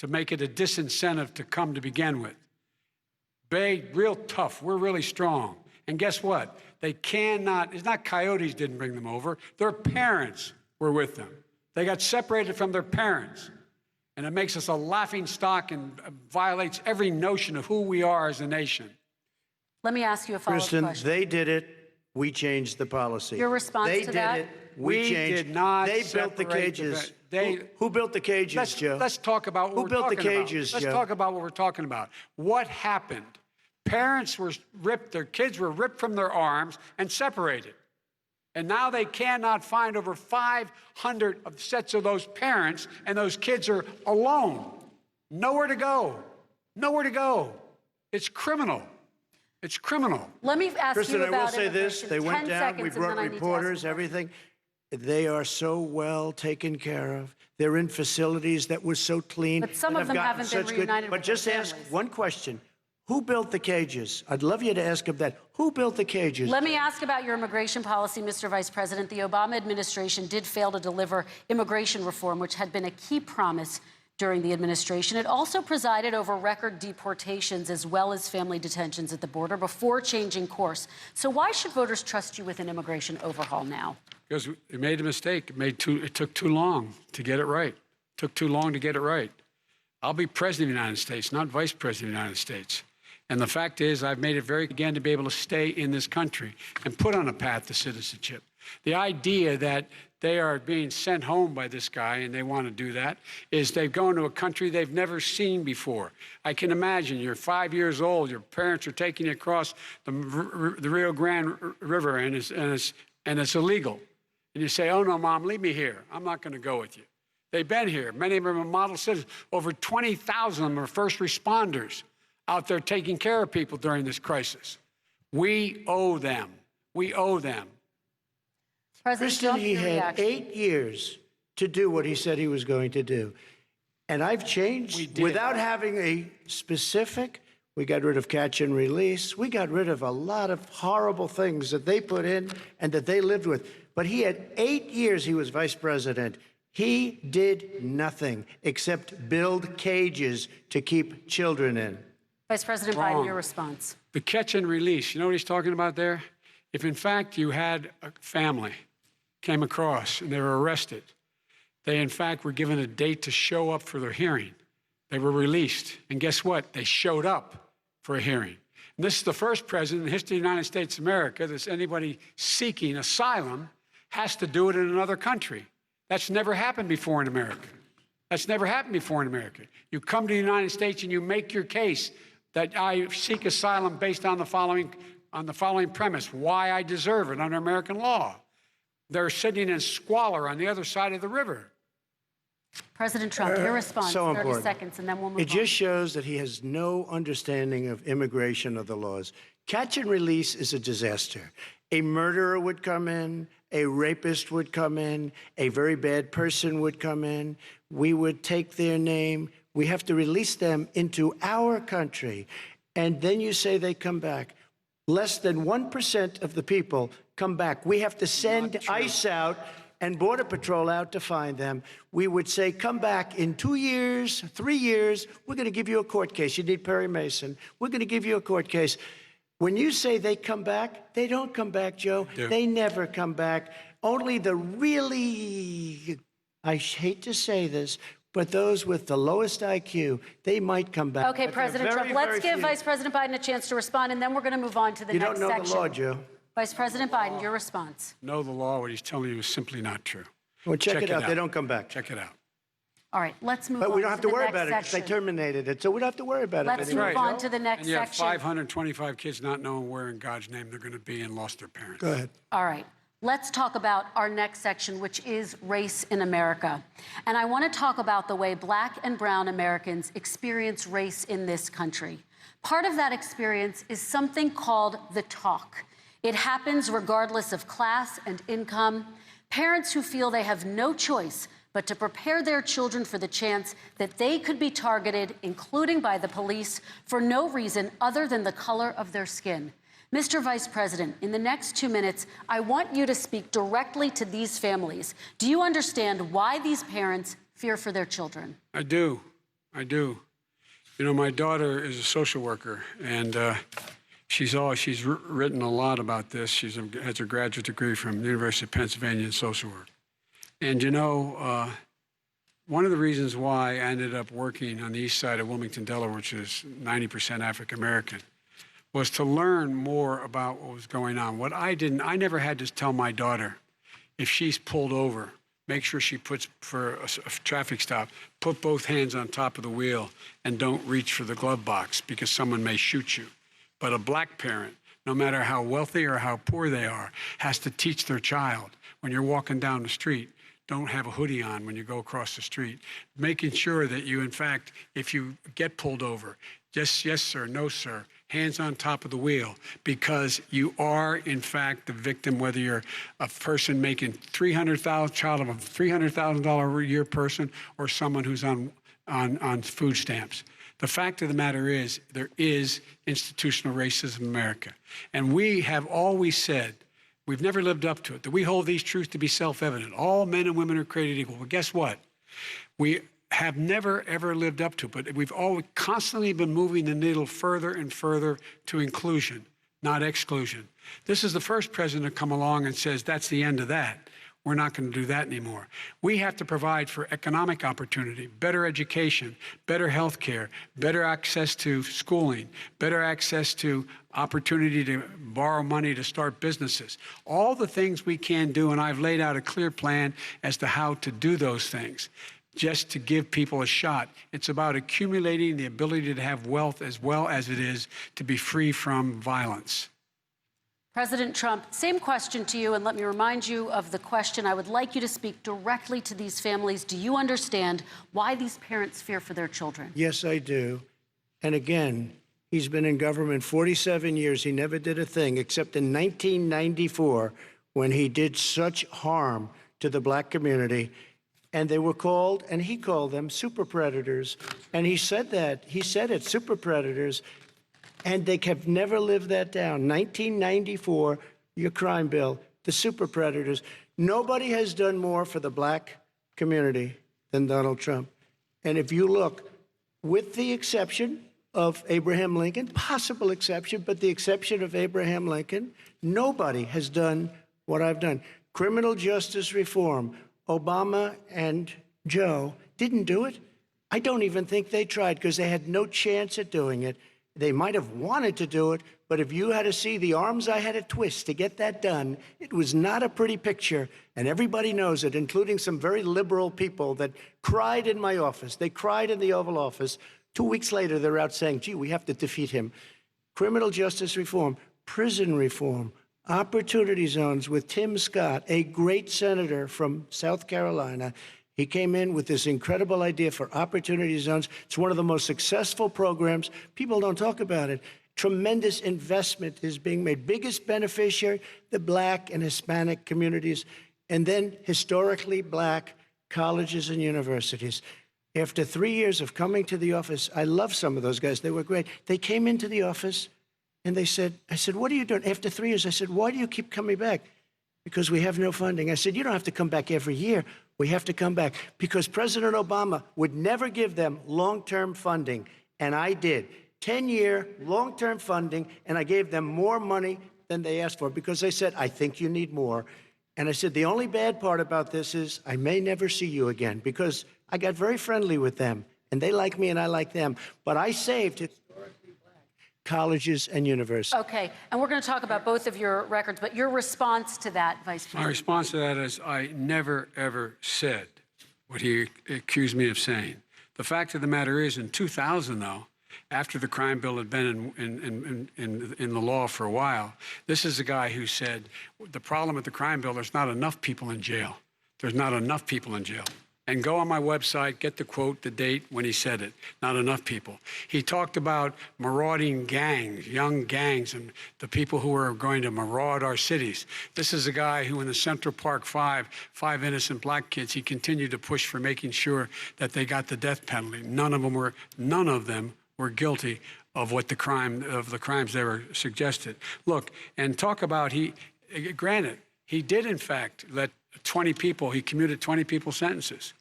to make it a disincentive to come to begin with. Real tough. We're really strong. And guess what? They cannot, it's not coyotes didn't bring them over. Their parents were with them. They got separated from their parents. And it makes us a laughing stock and violates every notion of who we are as a nation. Let me ask you a follow-up question. Kristen, they did it. We changed the policy. Your response they to that? They did it. We changed. Did not they built the cages. Who built the cages, Joe? Let's talk about what Who built the cages, Let's Joe? talk about what we're talking about. What happened? Parents were ripped, their kids were ripped from their arms and separated. And now they cannot find over 500 sets of those parents, and those kids are alone. Nowhere to go. Nowhere to go. It's criminal. It's criminal. Let me ask Kristen, you about I will say this. They went down. We brought reporters, everything. They are so well taken care of. They're in facilities that were so clean. But some of them haven't been reunited with But just ask one question. Who built the cages? I'd love you to ask him that. Who built the cages? Let me ask about your immigration policy, Mr. Vice President. The Obama administration did fail to deliver immigration reform, which had been a key promise during the administration. It also presided over record deportations as well as family detentions at the border before changing course. So why should voters trust you with an immigration overhaul now? Because it made a mistake. It took too long to get it right. It took too long to get it right. I'll be president of the United States, not vice president of the United States. And the fact is, I've made it very again to be able to stay in this country and put on a path to citizenship. The idea that they are being sent home by this guy and they want to do that is they've gone to a country they've never seen before. I can imagine you're 5 years old, your parents are taking you across the Rio Grande River and it's illegal. And you say, oh no, Mom, leave me here. I'm not going to go with you. They've been here. Many of them are model citizens. Over 20,000 of them are first responders out there taking care of people during this crisis. We owe them. We owe them. Kristen, he had 8 years to do what he said he was going to do. And I've changed without having a specific. We got rid of catch and release. We got rid of a lot of horrible things that they put in and that they lived with. But he had 8 years he was vice president. He did nothing except build cages to keep children in. Vice President Biden, your response. The catch and release, you know what he's talking about there? If in fact you had a family came across and they were arrested, they in fact were given a date to show up for their hearing. They were released. And guess what? They showed up for a hearing. And this is the first president in the history of the United States of America that anybody seeking asylum has to do it in another country. That's never happened before in America. That's never happened before in America. You come to the United States and you make your case that I seek asylum based on the following premise, why I deserve it under American law. They're sitting in squalor on the other side of the river. President Trump, your response, so 30 important. seconds, and then we'll move on. It just shows that he has no understanding of immigration or the laws. Catch and release is a disaster. A murderer would come in, a rapist would come in, a very bad person would come in. We would take their name. We have to release them into our country. And then you say they come back. Less than 1% of the people come back. We have to send ICE out and Border Patrol out to find them. We would say, come back in 2 years, 3 years. We're going to give you a court case. You need Perry Mason. We're going to give you a court case. When you say they come back, they don't come back, Joe. They never come back. Only the really, I hate to say this, but those with the lowest IQ, they might come back. Okay, President Trump, let's give Vice President Biden a chance to respond, and then we're going to move on to the next section. You don't know the law, Joe. Vice President Biden, your response. Know the law, what he's telling you is simply not true. Well, check it out. They don't come back. Check it out. All right, let's move on to the next section. But we don't have to worry about it because they terminated it, so we don't have to worry about it anymore. Let's move on to the next section. And you have section. 525 kids not knowing where in God's name they're going to be and lost their parents. Go ahead. All right. Let's talk about our next section, which is race in America. And I want to talk about the way Black and brown Americans experience race in this country. Part of that experience is something called the talk. It happens regardless of class and income. Parents who feel they have no choice but to prepare their children for the chance that they could be targeted, including by the police, for no reason other than the color of their skin. Mr. Vice President, in the next 2 minutes, I want you to speak directly to these families. Do you understand why these parents fear for their children? I do. I do. You know, my daughter is a social worker, and she's written a lot about this. She has her graduate degree from the University of Pennsylvania in social work. And you know, one of the reasons why I ended up working on the east side of Wilmington, Delaware, which is 90% African American, was to learn more about what was going on. What I never had to tell my daughter, if she's pulled over, make sure she puts, for a traffic stop, put both hands on top of the wheel and don't reach for the glove box because someone may shoot you. But a black parent, no matter how wealthy or how poor they are, has to teach their child, when you're walking down the street, don't have a hoodie on when you go across the street. Making sure that you, in fact, if you get pulled over, just yes, sir, no, sir, hands on top of the wheel, because you are, in fact, the victim, whether you're a person making child of a $300,000 a year person or someone who's on food stamps. The fact of the matter is, there is institutional racism in America. And we have always said, we've never lived up to it, that we hold these truths to be self-evident. All men and women are created equal. Well, guess what? We have never, ever lived up to it, but we've always constantly been moving the needle further and further to inclusion, not exclusion. This is the first president to come along and says, that's the end of that. We're not going to do that anymore. We have to provide for economic opportunity, better education, better health care, better access to schooling, better access to opportunity to borrow money to start businesses. All the things we can do, and I've laid out a clear plan as to how to do those things, just to give people a shot. It's about accumulating the ability to have wealth as well as it is to be free from violence. President Trump, same question to you, and let me remind you of the question. I would like you to speak directly to these families. Do you understand why these parents fear for their children? Yes, I do. And again, he's been in government 47 years. He never did a thing except in 1994 when he did such harm to the black community. And they were called, and he called them super predators. And he said that. He said it, super predators. And they have never lived that down. 1994, your crime bill, the super predators. Nobody has done more for the black community than Donald Trump. And if you look, with the exception of Abraham Lincoln, possible exception, but the exception of Abraham Lincoln, nobody has done what I've done. Criminal justice reform, Obama and Joe didn't do it. I don't even think they tried because they had no chance at doing it. They might have wanted to do it, but if you had to see the arms I had to twist to get that done, it was not a pretty picture, and everybody knows it, including some very liberal people that cried in my office. They cried in the Oval Office. 2 weeks later, they're out saying, gee, we have to defeat him. Criminal justice reform, prison reform, opportunity zones with Tim Scott, a great senator from South Carolina. He came in with this incredible idea for opportunity zones. It's one of the most successful programs. People don't talk about it. Tremendous investment is being made. Biggest beneficiary, the black and Hispanic communities, and then historically black colleges and universities. After 3 years of coming to the office, I love some of those guys. They were great. They came into the office and they said, I said, what are you doing? After 3 years, I said, why do you keep coming back? Because we have no funding. I said, you don't have to come back every year. We have to come back because President Obama would never give them long-term funding, and I did. 10-year long-term funding, and I gave them more money than they asked for because they said, I think you need more. And I said, the only bad part about this is I may never see you again because I got very friendly with them, and they like me and I like them. But I saved it. Colleges and universities. Okay, and we're going to talk about both of your records, but your response to that, Vice President? My response to that is I never, ever said what he accused me of saying. The fact of the matter is, in 2000, though, after the crime bill had been in the law for a while, this is a guy who said, the problem with the crime bill, there's not enough people in jail. There's not enough people in jail. And go on my website, get the quote, the date when he said it. Not enough people. He talked about marauding gangs, young gangs, and the people who are going to maraud our cities. This is a guy who in the Central Park five innocent black kids, he continued to push for making sure that they got the death penalty. None of them were guilty of the crimes they were suggested. Look, and talk about granted, he did in fact let 20 people, he commuted 20 people's sentences.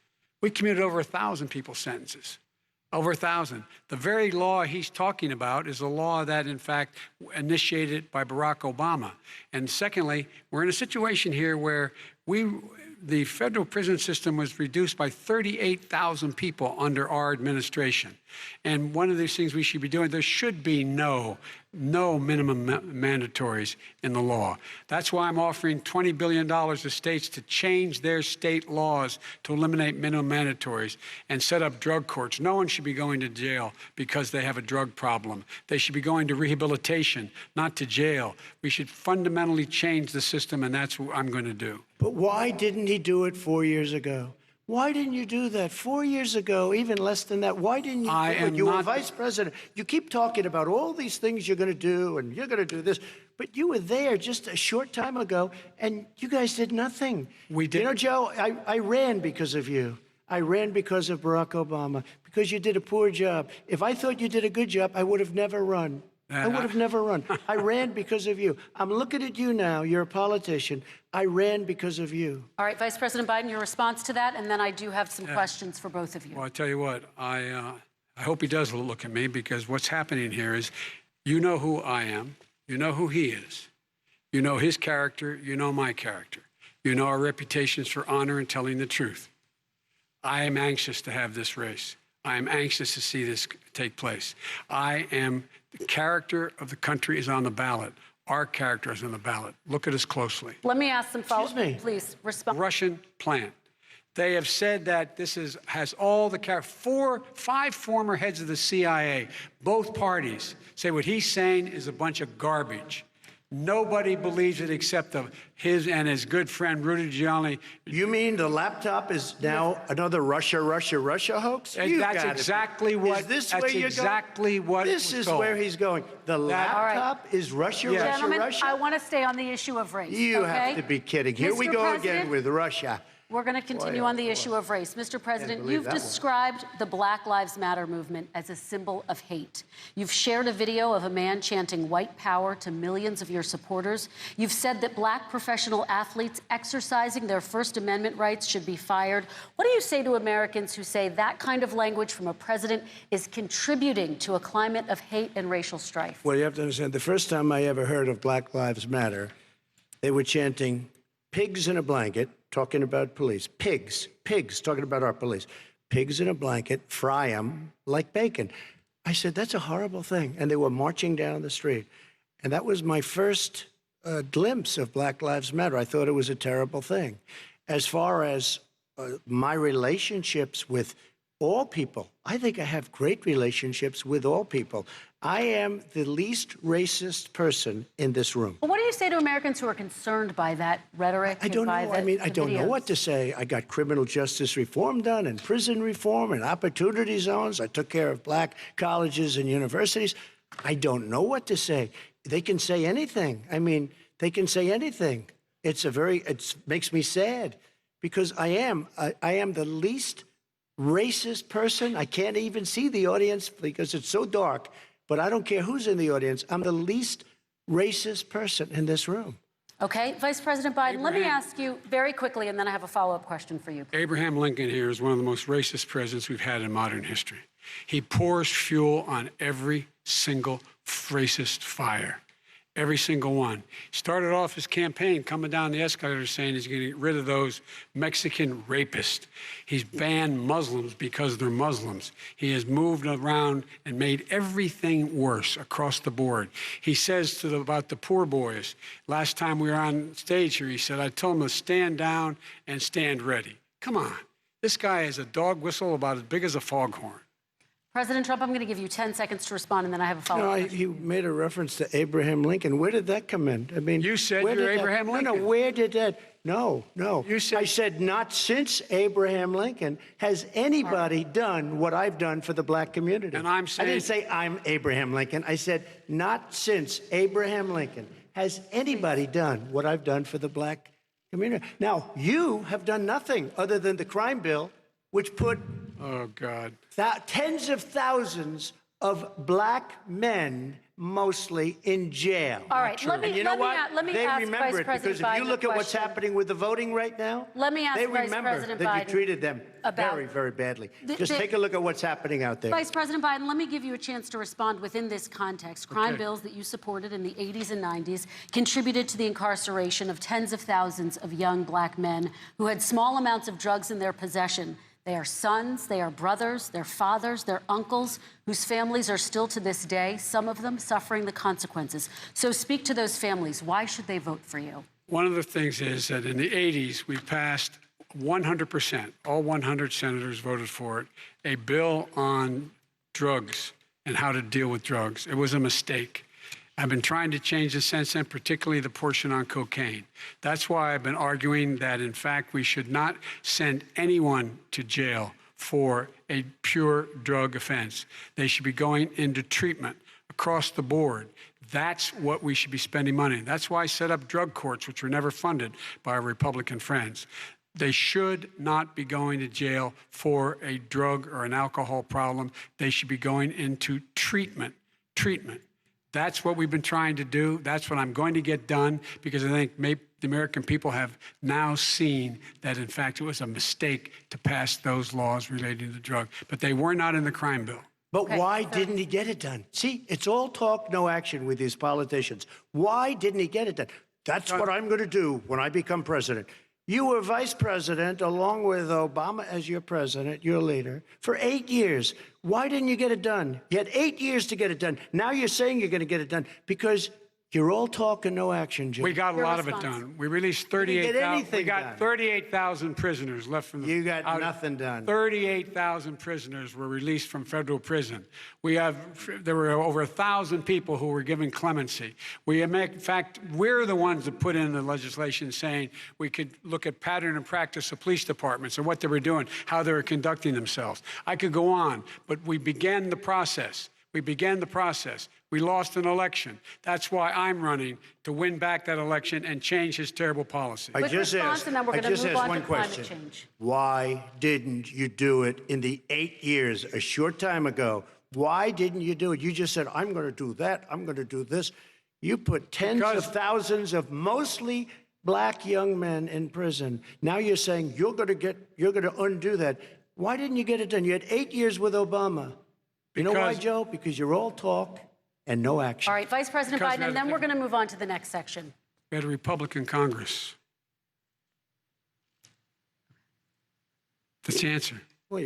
We commuted over 1,000 people's sentences. Over 1,000. The very law he's talking about is a law that, in fact, initiated by Barack Obama. And secondly, we're in a situation here where the federal prison system was reduced by 38,000 people under our administration. And one of these things we should be doing, there should be no minimum mandatories in the law. That's why I'm offering $20 billion to states to change their state laws to eliminate minimum mandatories and set up drug courts. No one should be going to jail because they have a drug problem. They should be going to rehabilitation, not to jail. We should fundamentally change the system, and that's what I'm going to do. But why didn't he do it 4 years ago? Why didn't you do that 4 years ago, even less than that? Why didn't you do it? You were vice president. You keep talking about all these things you're going to do, and you're going to do this. But you were there just a short time ago, and you guys did nothing. We did. You know, Joe, I ran because of you. I ran because of Barack Obama, because you did a poor job. If I thought you did a good job, I would have never run. I would have never run. I ran because of you. I'm looking at you now. You're a politician. I ran because of you. All right, Vice President Biden, your response to that, and then I do have some questions for both of you. Well, I tell you what, I hope he does look at me, because what's happening here is, you know who I am, you know who he is, you know his character, you know my character, you know our reputations for honor and telling the truth. I am anxious to have this race. I am anxious to see this take place. The character of the country is on the ballot. Our character is on the ballot. Look at us closely. Let me ask some follow-up. Excuse me. Please, respond. Russian plant. They have said that this has all the five former heads of the CIA, both parties, say what he's saying is a bunch of garbage. Nobody believes it except his and his good friend Rudy Giuliani. You mean the laptop is now another Russia hoax? That's exactly what. Is this that's where you're exactly going? what. This is where he's going. The laptop is Russia. Gentlemen, Russia. I want to stay on the issue of race. You okay? have to be kidding. Here we Mr. go President, again with Russia. We're going to continue on the issue of race. Mr. President, believe you've that one. described the Black Lives Matter movement as a symbol of hate. You've shared a video of a man chanting white power to millions of your supporters. You've said that black professional athletes exercising their First Amendment rights should be fired. What do you say to Americans who say that kind of language from a president is contributing to a climate of hate and racial strife? Well, you have to understand, the first time I ever heard of Black Lives Matter, they were chanting pigs in a blanket, talking about police. Pigs, talking about our police. Pigs in a blanket, fry them like bacon. I said, that's a horrible thing. And they were marching down the street. And that was my first glimpse of Black Lives Matter. I thought it was a terrible thing. As far as my relationships with all people, I think I have great relationships with all people. I am the least racist person in this room. Well, what do you say to Americans who are concerned by that rhetoric? I don't know. I don't know what to say. I got criminal justice reform done and prison reform and opportunity zones. I took care of black colleges and universities. I don't know what to say. They can say anything. I mean, they can say anything. It makes me sad, because I am the least racist person. I can't even see the audience because it's so dark. But I don't care who's in the audience. I'm the least racist person in this room. Okay, Vice President Biden, let me ask you very quickly, and then I have a follow-up question for you. Abraham Lincoln here is one of the most racist presidents we've had in modern history. He pours fuel on every single racist fire. Every single one. Started off his campaign coming down the escalator saying he's going to get rid of those Mexican rapists. He's banned Muslims because they're Muslims. He has moved around and made everything worse across the board. He says about the poor boys, last time we were on stage here, he said, I told them to stand down and stand ready. Come on. This guy has a dog whistle about as big as a foghorn. President Trump, I'm going to give you 10 seconds to respond, and then I have a follow-up. He made a reference to Abraham Lincoln. Where did that come in? I mean, you said you're Abraham Lincoln. No, where did that? No. You said, I said not since Abraham Lincoln has anybody done what I've done for the black community. And I'm saying, I didn't say I'm Abraham Lincoln. I said not since Abraham Lincoln has anybody done what I've done for the black community. Now, you have done nothing other than the crime bill, which put oh, God, tens of thousands of black men mostly in jail. All right, let me, And you know what? let me They ask remember Vice it President because if you Biden look a at what's question. happening with the voting right now, Let me ask they Vice remember President that you Biden treated them about- very, very badly. The- Just take a look at what's happening out there. Vice President Biden, let me give you a chance to respond within this context. Crime bills that you supported in the 80s and 90s contributed to the incarceration of tens of thousands of young black men who had small amounts of drugs in their possession. They are sons, they are brothers, they're fathers, they're uncles, whose families are still to this day, some of them suffering the consequences. So speak to those families. Why should they vote for you? One of the things is that in the 80s, we passed 100%, all 100 senators voted for it, a bill on drugs and how to deal with drugs. It was a mistake. I've been trying to change it since then, particularly the portion on cocaine. That's why I've been arguing that, in fact, we should not send anyone to jail for a pure drug offense. They should be going into treatment across the board. That's what we should be spending money. That's why I set up drug courts, which were never funded by our Republican friends. They should not be going to jail for a drug or an alcohol problem. They should be going into treatment. That's what we've been trying to do. That's what I'm going to get done, because I think maybe the American people have now seen that, in fact, it was a mistake to pass those laws relating to drug. But they were not in the crime bill. But why didn't he get it done? See, it's all talk, no action with these politicians. Why didn't he get it done? That's what I'm going to do when I become president. You were vice president, along with Obama as your president, your leader, for 8 years. Why didn't you get it done? You had 8 years to get it done. Now you're saying you're going to get it done because you're all talk and no action, Jim. We got a lot of it done. We released 38,000. We got 38,000 prisoners left from the. You got nothing done. 38,000 prisoners were released from federal prison. There were over 1,000 people who were given clemency. In fact, we're the ones that put in the legislation saying we could look at pattern and practice of police departments and what they were doing, how they were conducting themselves. I could go on, but we began the process. We lost an election. That's why I'm running, to win back that election and change his terrible policy. I just asked one question. Why didn't you do it in the 8 years, a short time ago? Why didn't you do it? You just said, I'm going to do that, I'm going to do this. You put tens of thousands of mostly black young men in prison. Now you're saying you're going to undo that. Why didn't you get it done? You had 8 years with Obama. You know why, Joe? Because you're all talk and no action. All right, Vice President Biden, and then we're going to move on to the next section. We had a Republican Congress. That's the answer. Well, you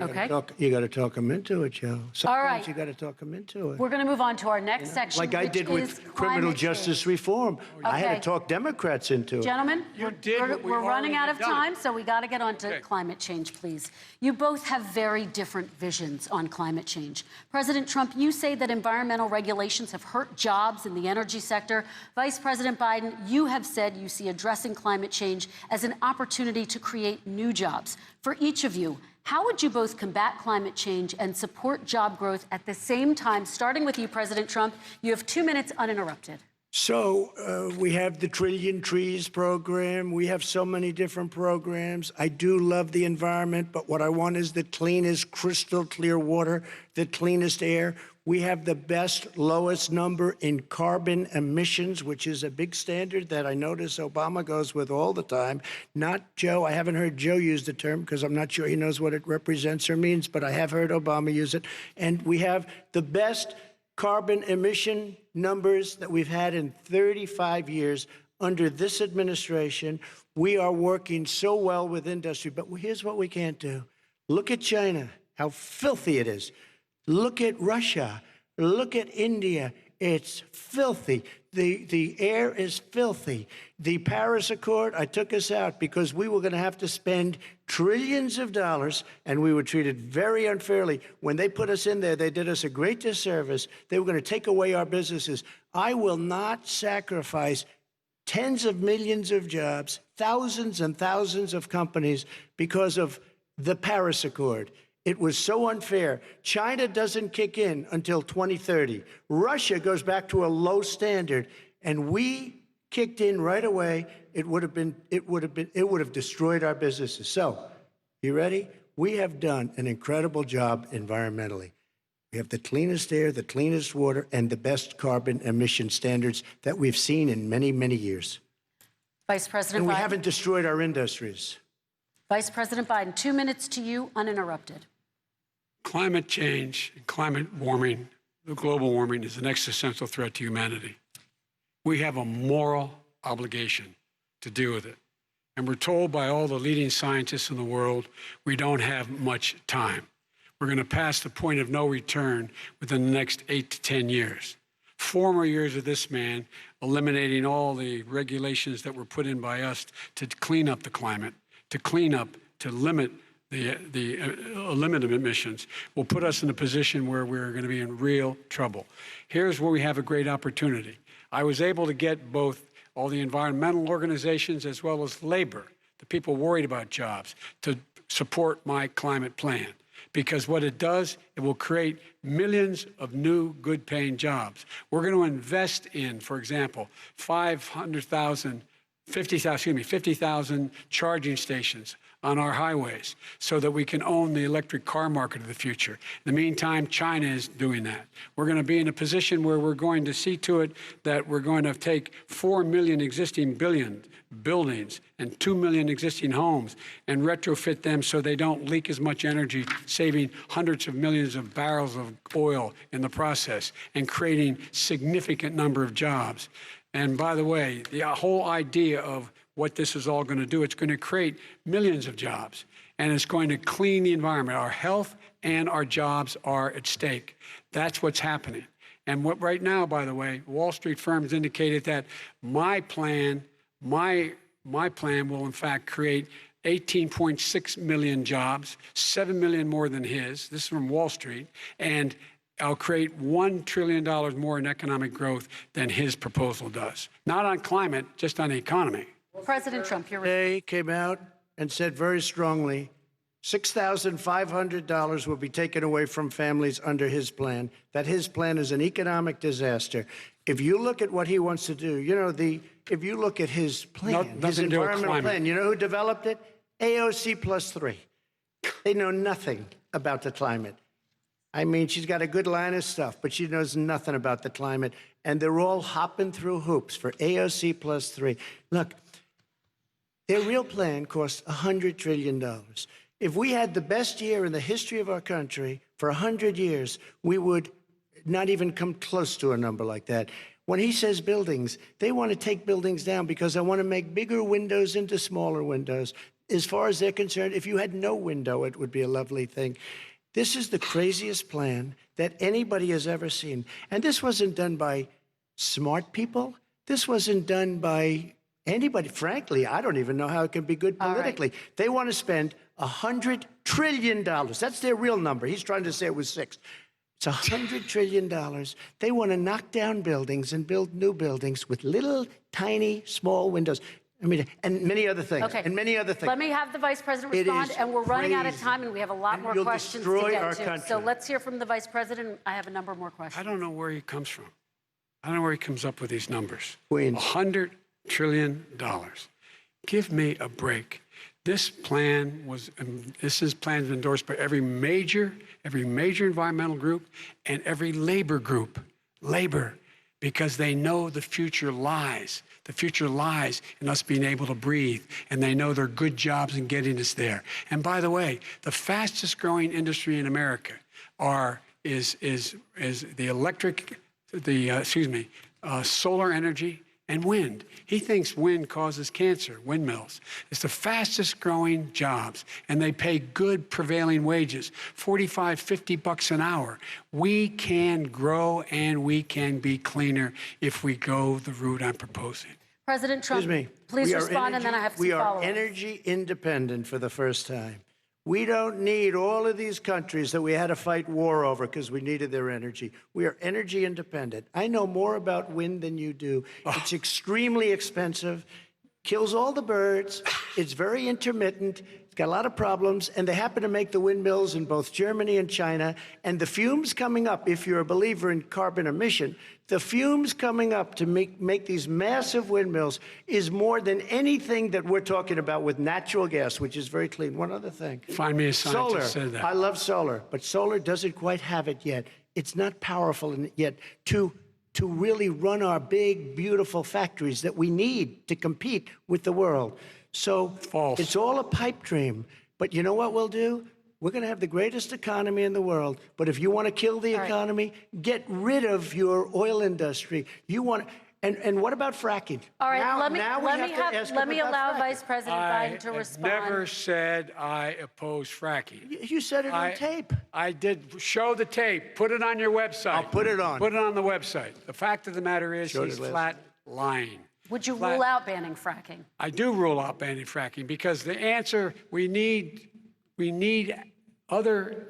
got to talk them into it, Joe. Sometimes you got to talk them into it. We're going to move on to our next section, like I did with criminal justice reform. I had to talk Democrats into it. Gentlemen, we're running out of time, so we got to get on to climate change, please. You both have very different visions on climate change. President Trump, you say that environmental regulations have hurt jobs in the energy sector. Vice President Biden, you have said you see addressing climate change as an opportunity to create new jobs. For each of you, how would you both combat climate change and support job growth at the same time? Starting with you, President Trump, you have 2 minutes uninterrupted. So we have the Trillion Trees program. We have so many different programs. I do love the environment, but what I want is the cleanest, crystal clear water, the cleanest air. We have the best, lowest number in carbon emissions, which is a big standard that I notice Obama goes with all the time. Not Joe. I haven't heard Joe use the term because I'm not sure he knows what it represents or means, but I have heard Obama use it. And we have the best carbon emission numbers that we've had in 35 years under this administration. We are working so well with industry, but here's what we can't do. Look at China, how filthy it is. Look at Russia. Look at India. It's filthy. The air is filthy. The Paris Accord, I took us out because we were going to have to spend trillions of dollars, and we were treated very unfairly. When they put us in there, they did us a great disservice. They were going to take away our businesses. I will not sacrifice tens of millions of jobs, thousands and thousands of companies because of the Paris Accord. It was so unfair. China doesn't kick in until 2030. Russia goes back to a low standard, and we kicked in right away. It would have destroyed our businesses. So, you ready? We have done an incredible job environmentally. We have the cleanest air, the cleanest water, and the best carbon emission standards that we've seen in many, many years. Vice President And we Biden. haven't destroyed our industries. Vice President Biden, 2 minutes to you, uninterrupted. Climate change, climate warming, the global warming is an existential threat to humanity. We have a moral obligation to deal with it. And we're told by all the leading scientists in the world, we don't have much time. We're going to pass the point of no return within the next 8 to 10 years. 4 more years of this man eliminating all the regulations that were put in by us to clean up the climate, to limit limit of emissions will put us in a position where we're going to be in real trouble. Here's where we have a great opportunity. I was able to get both all the environmental organizations as well as labor, the people worried about jobs, to support my climate plan. Because what it does, it will create millions of new good-paying jobs. We're going to invest in, for example, 50,000 charging stations on our highways so that we can own the electric car market of the future. In the meantime, China is doing that. We're going to be in a position where we're going to see to it that we're going to take 4 million existing buildings and 2 million existing homes and retrofit them so they don't leak as much energy, saving hundreds of millions of barrels of oil in the process and creating significant number of jobs. And by the way, the whole idea of what this is all going to do, it's going to create millions of jobs, and it's going to clean the environment. Our health and our jobs are at stake. That's what's happening. And what right now, by the way, Wall Street firms indicated that my plan will in fact create 18.6 million jobs, 7 million more than his. This is from Wall Street. And I'll create $1 trillion more in economic growth than his proposal does. Not on climate, just on the economy. President Trump, you're Today came out and said very strongly, $6,500 will be taken away from families under his plan, that his plan is an economic disaster. If you look at what he wants to do, if you look at his plan, his environmental plan, you know who developed it? AOC +3. They know nothing about the climate. I mean, she's got a good line of stuff, but she knows nothing about the climate. And they're all hopping through hoops for AOC +3. Look, their real plan costs $100 trillion. If we had the best year in the history of our country for 100 years, we would not even come close to a number like that. When he says buildings, they want to take buildings down because they want to make bigger windows into smaller windows. As far as they're concerned, if you had no window, it would be a lovely thing. This is the craziest plan that anybody has ever seen. And this wasn't done by smart people. This wasn't done by anybody. Frankly, I don't even know how it can be good politically. Right. They want to spend $100 trillion. That's their real number. He's trying to say it was 6. It's $100 trillion. They want to knock down buildings and build new buildings with little, tiny, small windows. I mean, and many other things. Okay. And many other things. Let me have the Vice President respond, and we're running out of time, and we have a lot more questions to get to. So let's hear from the Vice President. I have a number more questions. I don't know where he comes from. I don't know where he comes up with these numbers. Queens. $100 trillion. Give me a break. This plan is endorsed by every major environmental group and every labor group. Labor, because they know the future lies. The future lies in us being able to breathe, and they know there are good jobs in getting us there. And by the way, the fastest growing industry in America is solar energy and wind. He thinks wind causes cancer, windmills. It's the fastest growing jobs, and they pay good prevailing wages, $45, $50 an hour. We can grow and we can be cleaner if we go the route I'm proposing. President Trump, please respond, and then I have some follow-ups. We are energy independent for the first time. We don't need all of these countries that we had to fight war over because we needed their energy. We are energy independent. I know more about wind than you do. It's extremely expensive, kills all the birds. It's very intermittent. It's got a lot of problems, and they happen to make the windmills in both Germany and China. And the fumes coming up, if you're a believer in carbon emission, the fumes coming up to make these massive windmills is more than anything that we're talking about with natural gas, which is very clean. One other thing. Find me a scientist who said that. I love solar, but solar doesn't quite have it yet. it's not powerful yet to really run our big, beautiful factories that we need to compete with the world. So False. It's all a pipe dream. But you know what we'll do? We're going to have the greatest economy in the world. But if you want to kill the economy, get rid of your oil industry. You want and what about fracking? All right, Now, let me now we have to ask him let me about allow fracking. Vice President Biden to I respond. never said I oppose fracking. You said it on tape. I did. Show the tape. Put it on your website. I'll put it on. Put it on the website. The fact of the matter is Showed he's it last flat lying. Would you rule out banning fracking? I do rule out banning fracking because the answer, we need other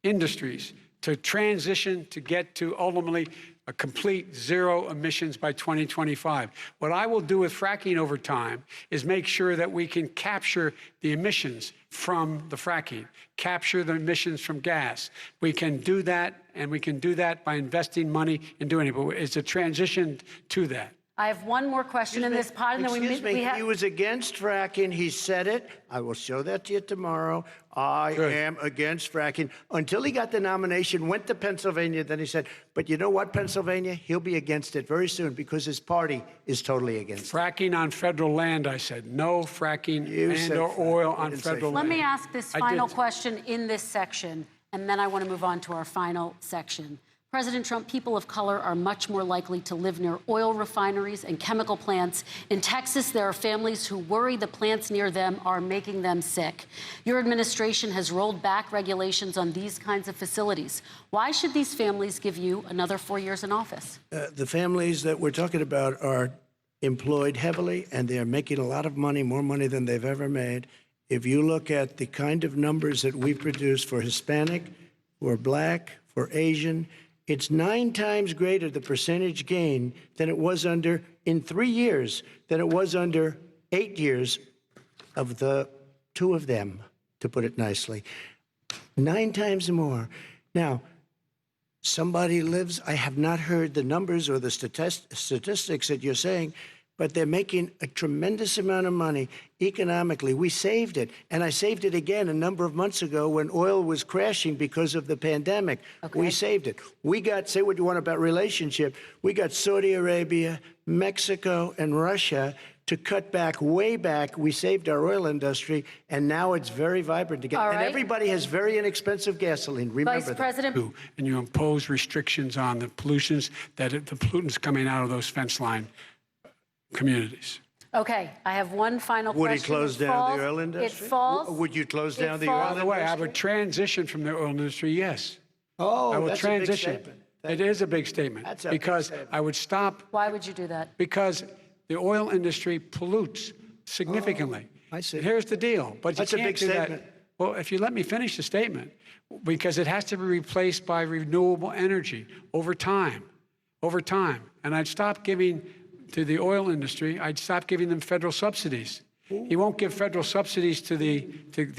industries to transition to get to ultimately a complete zero emissions by 2025. What I will do with fracking over time is make sure that we can capture the emissions from the fracking, capture the emissions from gas. We can do that, and we can do that by investing money in doing it, but it's a transition to that. I have one more question in this pod, and then we have. He was against fracking. He said it. I will show that to you tomorrow. I am against fracking. Until he got the nomination, went to Pennsylvania, then he said, but you know what, Pennsylvania? He'll be against it very soon because his party is totally against it. Fracking on federal land, I said. No fracking and/or oil on federal land. Let me ask this final question in this section, and then I want to move on to our final section. President Trump, people of color are much more likely to live near oil refineries and chemical plants. In Texas, there are families who worry the plants near them are making them sick. Your administration has rolled back regulations on these kinds of facilities. Why should these families give you another 4 years in office? The families that we're talking about are employed heavily, and they are making a lot of money, more money than they've ever made. If you look at the kind of numbers that we produce for Hispanic, for Black, for Asian, it's 9 times greater, the percentage gain, than it was in 3 years, than it was under 8 years of the 2 of them, to put it nicely. 9 times more. Now, somebody lives, I have not heard the numbers or the statistics that you're saying, but they're making a tremendous amount of money economically. We saved it, and I saved it again a number of months ago when oil was crashing because of the pandemic. Okay. We saved it. We got, say what you want about relationship, we got Saudi Arabia, Mexico, and Russia to cut back, way back. We saved our oil industry, and now it's very vibrant again. All right. And everybody has very inexpensive gasoline. Remember Vice President. And you impose restrictions on the pollutions, the pollutants coming out of those fence line communities. Okay, I have one final question. Would he close down the oil industry? It falls. Would you close down the oil industry? By the way, I would transition from the oil industry, yes. Oh, I will that's transition. a big statement. It is a big statement. That's a because big statement. I would stop. Why would you do that? Because the oil industry pollutes significantly. Oh, I see. And here's the deal. But That's you a can't big do statement. that. Well, if you let me finish the statement, because it has to be replaced by renewable energy over time. Over time. And I'd stop giving to the oil industry, I'd stop giving them federal subsidies. He won't give federal subsidies to the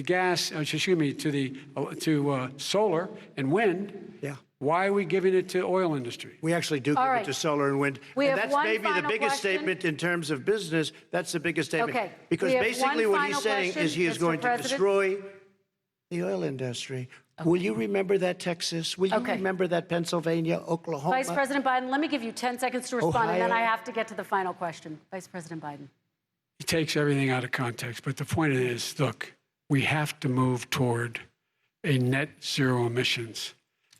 gas, excuse me, to solar and wind. Yeah. Why are we giving it to oil industry? We actually do give it to solar and wind. We and have that's one maybe the final biggest question. statement in terms of business. That's the biggest statement. Okay. Because We have basically one what he's final saying question, is he is Mr. going to President. destroy the oil industry. Will you remember that, Texas? Will you remember that, Pennsylvania, Oklahoma? Vice President Biden, let me give you 10 seconds to respond, and then I Ohio. have to get to the final question. Vice President Biden. He takes everything out of context. But the point is, look, we have to move toward a net zero emissions.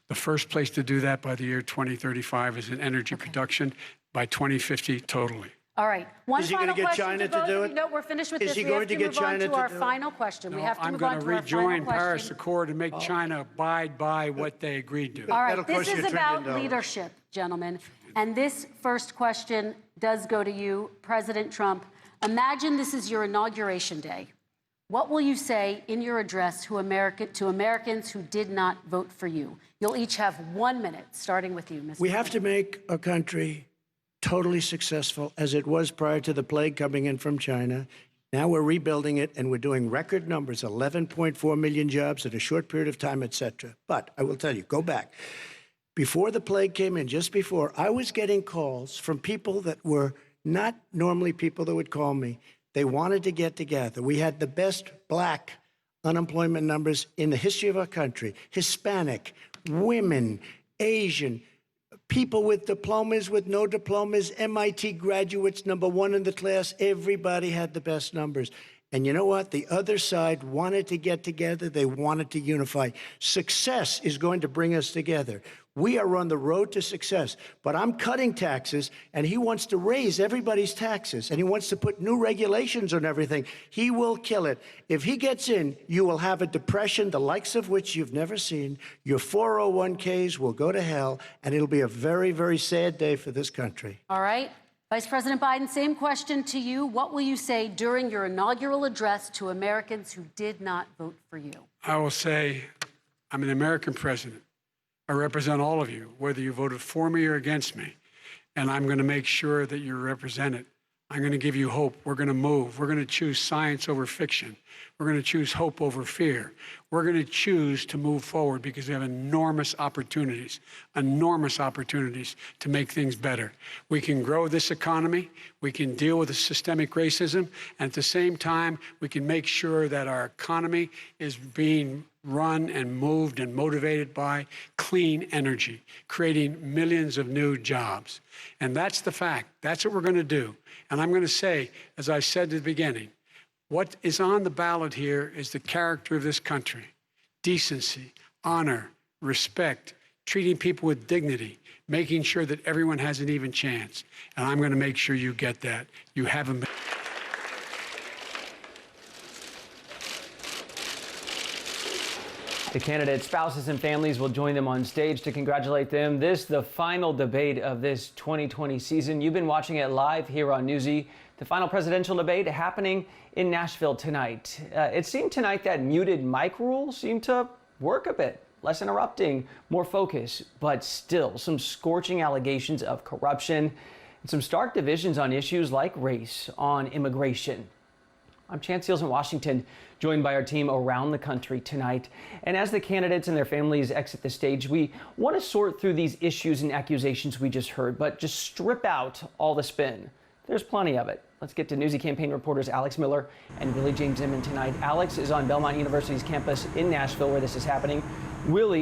The first place to do that by the year 2035 is in energy production, by 2050 totally. All right. One Is he final gonna get question China to both to do of it? you. No, we're finished with Is this. he We going have to to get move on China to to our do it? final question. We have to I'm move going on to to our final rejoin Paris question. Accord and make China abide by what they agreed to. All right, That'll this cost you is $1 about trillion. leadership, gentlemen. And this first question does go to you, President Trump. Imagine this is your inauguration day. What will you say in your address to Americans who did not vote for you? You'll each have 1 minute, starting with you, Mr. We have to make a country totally successful as it was prior to the plague coming in from China. Now we're rebuilding it, and we're doing record numbers, 11.4 million jobs in a short period of time, et cetera. But I will tell you, go back. Before the plague came in, just before, I was getting calls from people that were not normally people that would call me. They wanted to get together. We had the best Black unemployment numbers in the history of our country. Hispanic, women, Asian, people with diplomas, with no diplomas, MIT graduates, #1 in the class. Everybody had the best numbers. And you know what? The other side wanted to get together. They wanted to unify. Success is going to bring us together. We are on the road to success. But I'm cutting taxes, and he wants to raise everybody's taxes, and he wants to put new regulations on everything. He will kill it. If he gets in, you will have a depression, the likes of which you've never seen. Your 401ks will go to hell, and it'll be a very, very sad day for this country. All right. Vice President Biden, same question to you. What will you say during your inaugural address to Americans who did not vote for you? I will say, I'm an American president. I represent all of you, whether you voted for me or against me. And I'm going to make sure that you're represented. I'm going to give you hope. We're going to move. We're going to choose science over fiction. We're going to choose hope over fear. We're going to choose to move forward because we have enormous opportunities to make things better. We can grow this economy. We can deal with the systemic racism. And at the same time, we can make sure that our economy is being run and moved and motivated by clean energy, creating millions of new jobs. And that's the fact. That's what we're going to do. And I'm going to say, as I said at the beginning, what is on the ballot here is the character of this country: decency, honor, respect, treating people with dignity, making sure that everyone has an even chance. And I'm going to make sure you get that. You haven't been. The candidates' spouses and families will join them on stage to congratulate them. This, the final debate of this 2020 season. You've been watching it live here on Newsy. The final presidential debate happening in Nashville tonight. It seemed tonight that muted mic rule seemed to work a bit. Less interrupting, more focus, but still some scorching allegations of corruption and some stark divisions on issues like race, on immigration. I'm Chance Seals in Washington, joined by our team around the country tonight. And as the candidates and their families exit the stage, we want to sort through these issues and accusations we just heard, but just strip out all the spin. There's plenty of it. Let's get to Newsy campaign reporters Alex Miller and Willie James Inman tonight. Alex is on Belmont University's campus in Nashville, where this is happening. Willie